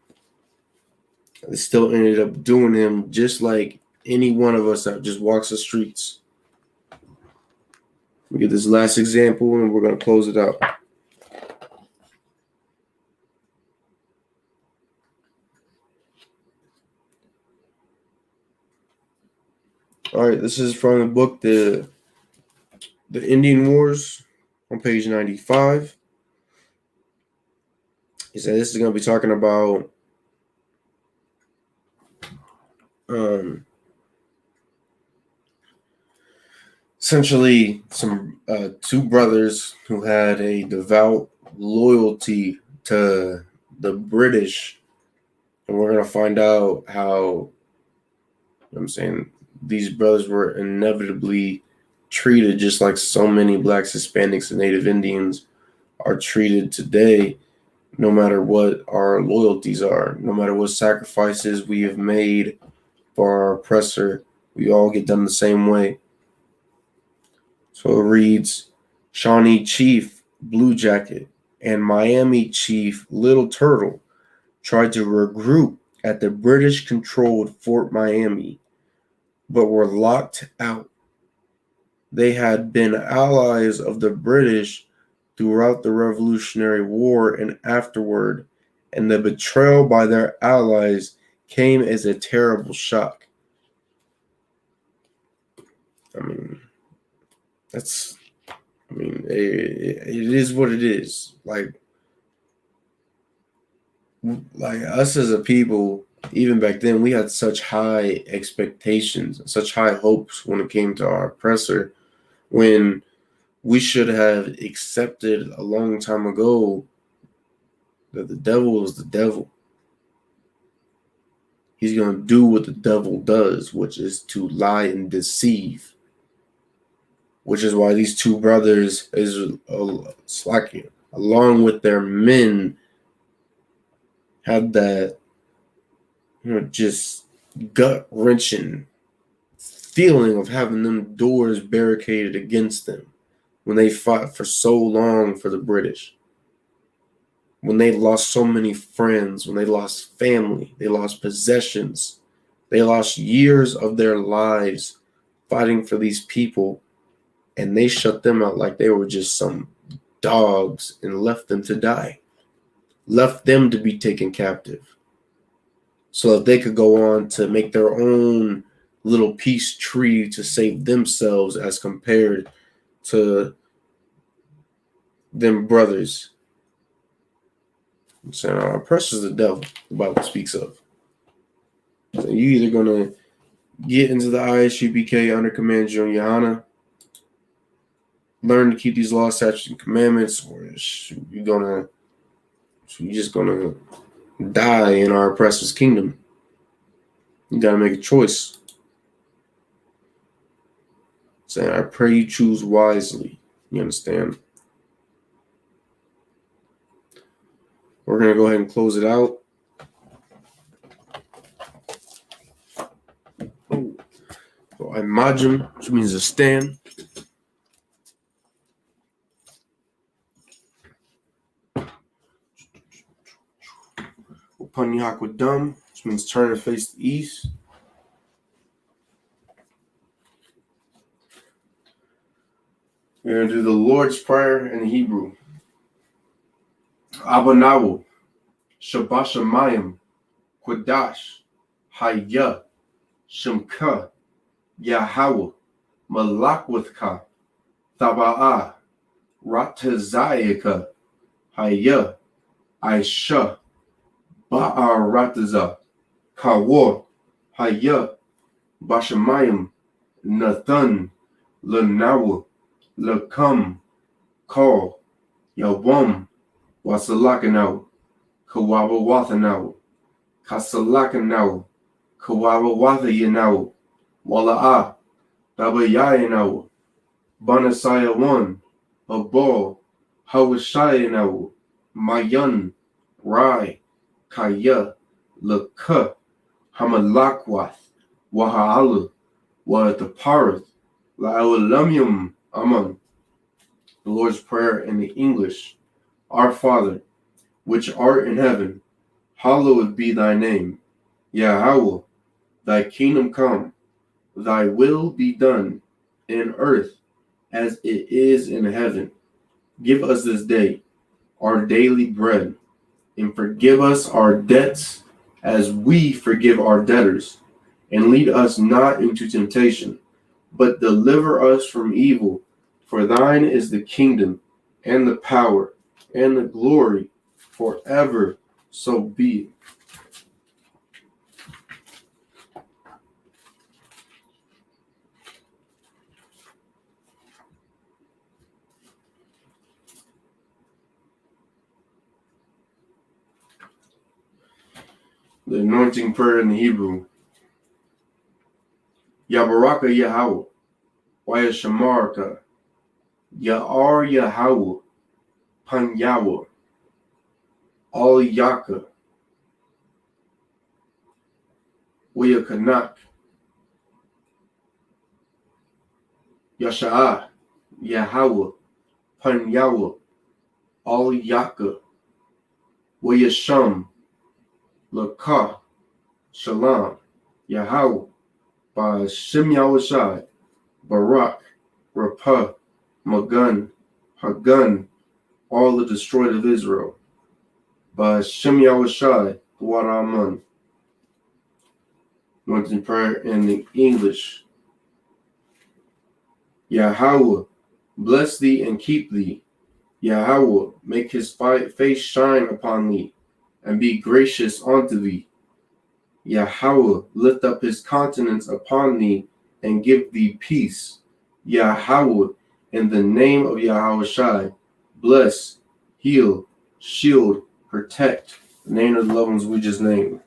it still ended up doing him just like any one of us that just walks the streets. We get this last example and we're going to close it out. All right, this is from the book, The Indian Wars, on page 95. He said this is going to be talking about essentially some two brothers who had a devout loyalty to the British, and we're going to find out how, these brothers were inevitably treated just like so many Blacks, Hispanics, and Native Indians are treated today, no matter what our loyalties are, no matter what sacrifices we have made for our oppressor, we all get done the same way. So it reads, Shawnee Chief Blue Jacket and Miami Chief Little Turtle tried to regroup at the British-controlled Fort Miami, but were locked out. They had been allies of the British throughout the Revolutionary War and afterward, and the betrayal by their allies came as a terrible shock. It is what it is. Like us as a people, even back then, we had such high expectations, such high hopes when it came to our oppressor, when we should have accepted a long time ago that the devil is the devil. He's going to do what the devil does, which is to lie and deceive. Which is why these two brothers, along with their men, had that, just gut-wrenching feeling of having them doors barricaded against them when they fought for so long for the British. When they lost so many friends, when they lost family, they lost possessions, they lost years of their lives fighting for these people, and they shut them out like they were just some dogs and left them to die, left them to be taken captive, so that they could go on to make their own little peace tree to save themselves as compared to them brothers. I'm saying our oppressor is the devil, the Bible speaks of. So you either gonna get into the I.S.U.P.K under command GEN.YAHANNA, learn to keep these laws, statutes, and commandments, or you're just gonna die in our oppressor's kingdom. You gotta make a choice. Saying, I pray you choose wisely. You understand? We're gonna go ahead and close it out. So I-majim, which means a stand. Upanyakwadum, which means turn and face the east. We're going to do the Lord's Prayer in Hebrew. Abanawu, Shabashamayim, Quadash, Hayya, Shemka, Yahweh, Malakwithka, Thaba'ah, Ratazayaka, Hayya, Aisha, Ba'arataza, Kawar, Hayya, Bashamayim, Nathan, Lanawa, Lakam, Call, Yawam, Wasalakanaw, Kawabawathanau, Kasalakanaw, Kawabawathayanau, Wala'a, Dabayayanaw, Banasayawan, Abal, Hawashayanaw, Mayan, Rai, Kaya, Laka, Hamalakwath, Waha'ala, Wa'ataparith, La'awalamyum, Aman. The Lord's Prayer in the English. Our Father, which art in heaven, hallowed be thy name. Yahweh, thy kingdom come, thy will be done in earth as it is in heaven. Give us this day our daily bread, and forgive us our debts as we forgive our debtors. And lead us not into temptation, but deliver us from evil. For thine is the kingdom, and the power, and the glory, forever. So be it. The anointing prayer in the Hebrew. Yabaraka Yahweh, Wayashamarka, Ya'ar Yahweh, Panyawa, Al Yaka, Wayakanak, Yasha'ah, Yahweh, Panyawa, Al Yaka, Wayasham, Laka, Shalom, Yahweh, by Shem Yahushai, Barak, Rapah, Magun, Hagun, all the destroyed of Israel. By Shem Yahushai, Waraman. Anointing prayer in the English. Yahweh, bless thee and keep thee. Yahweh, make his face shine upon thee, and be gracious unto thee. Yahweh, lift up his countenance upon thee, and give thee peace. Yahweh, in the name of Yahushai, bless, heal, shield, protect. The name of the loved ones we just named.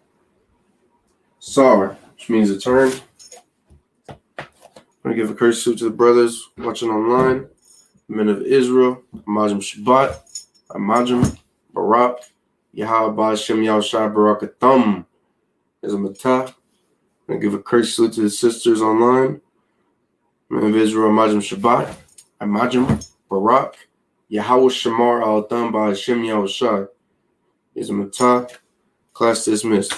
Sar, which means a turn. I'm going to give a courtesy to the brothers watching online. Men of Israel, Amajim Shabbat, Amajim, Barak, Yahweh Shem Yahushai Barakatham. Is a matah. I'm going to give a courtesy to the sisters online. Men of Israel, Amajim Shabbat, Amajim, Barak, Yahweh Shamar al Thumba Hashem Yahushai. Is a matah. Class dismissed.